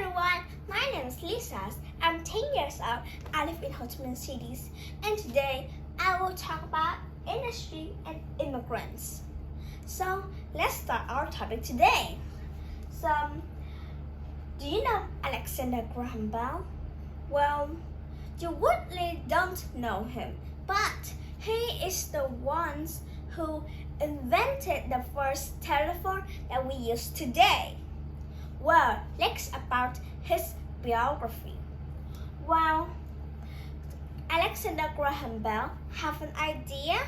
everyone, my name is Lisa. I'm 10 years old. I live in Ho Chi Minh City, and today I will talk about industry and immigrants. So let's start our topic today. So, do you know Alexander Graham Bell? Well, you really don't know him, but he is the one who invented the first telephone that we use today. Well, let's about his biography. Well, Alexander Graham Bell have an idea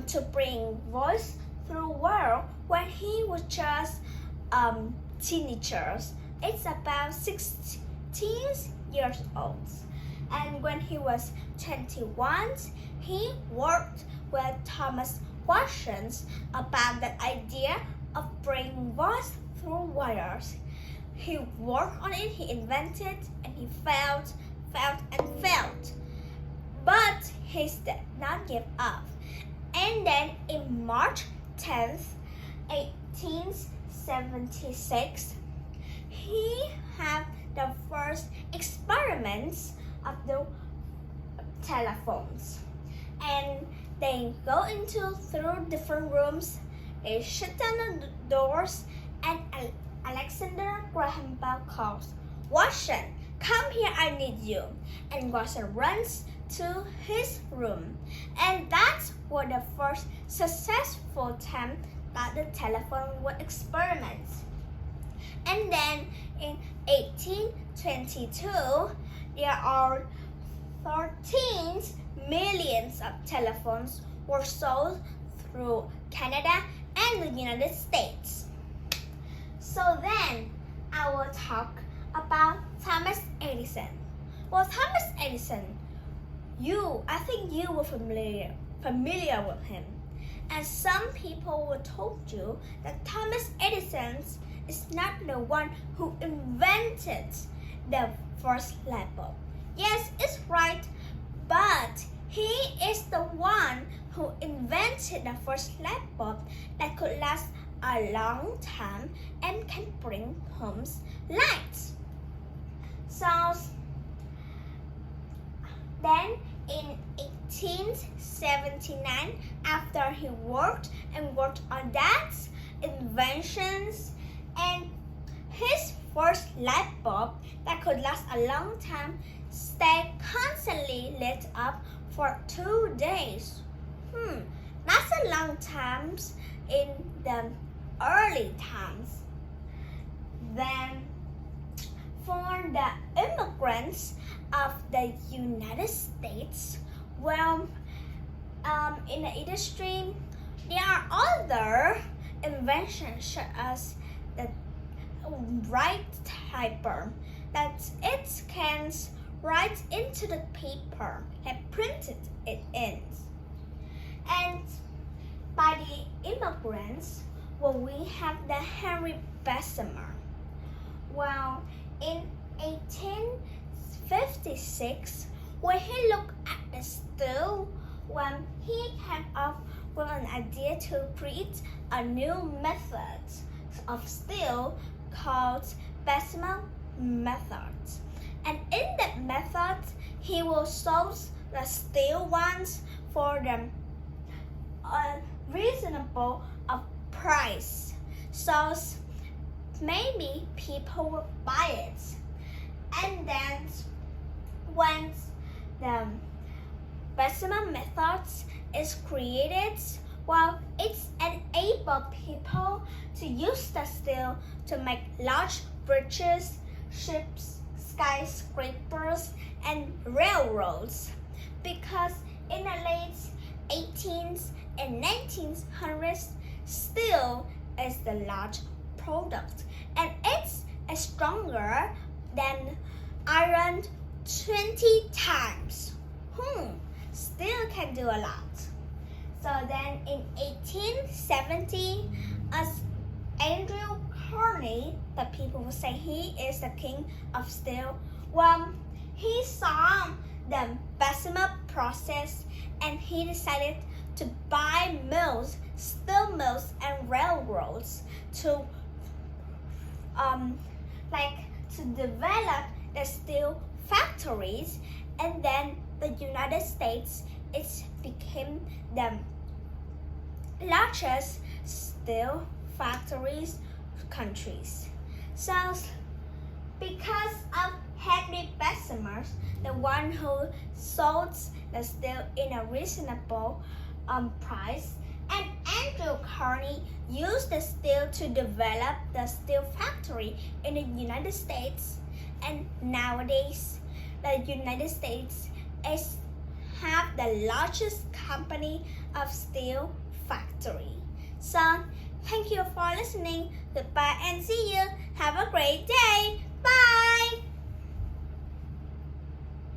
to bring voice through world when he was just teenagers. It's about 16 years old. And when he was 21, he worked with Thomas Watson about the idea of bringing voice through wires. He worked on it, he invented, and he failed. But he did not give up. And then in March 10th, 1876, he had the first experiments of the telephones. And they go through different rooms, they shut down the doors, and Alexander Graham Bell calls, "Watson, come here, I need you." And Watson runs to his room. And that was the first successful time that the telephone was experimented. And then in 1822, there are 13 millions of telephones were sold through Canada and the United States. So then I will talk about Thomas Edison. Well, Thomas Edison, I think you were familiar with him. And some people will told you that Thomas Edison is not the one who invented the first light bulb. Yes, it's right, but he is the one who invented the first light bulb that could last a long time and can bring homes lights. So then in 1879, after he worked on that inventions and his first light bulb that could last a long time stayed constantly lit up for 2 days. That's a long time in the early times. Then for the immigrants of the United States, well, in the industry, there are other inventions such as the write typer that it can write into the paper and printed it in. And by the immigrants, well, we have the Henry Bessemer. Well, in 1856, when he looked at the steel, when he came up with an idea to create a new method of steel called Bessemer method. And in that method, he will sell the steel ones for them a reasonable price. So maybe people will buy it. And then when the Bessemer method is created, well, it enables people to use the steel to make large bridges, ships, skyscrapers, and railroads. Because in the late 18th and 1900s, steel is the large product, and it's stronger than iron 20 times. Still can do a lot. So then in 1870, as Andrew Carnegie, the people will say he is the king of steel. Well, he saw the Bessemer process and he decided to buy mills, steel mills and railroads to to develop the steel factories, and then the United States became the largest steel factories countries. So because of Henry Bessemer, the one who sold the steel in a reasonable price, and Andrew Carnegie used the steel to develop the steel factory in the United States. And nowadays, the United States have the largest company of steel factory. So, thank you for listening. Goodbye and see you. Have a great day.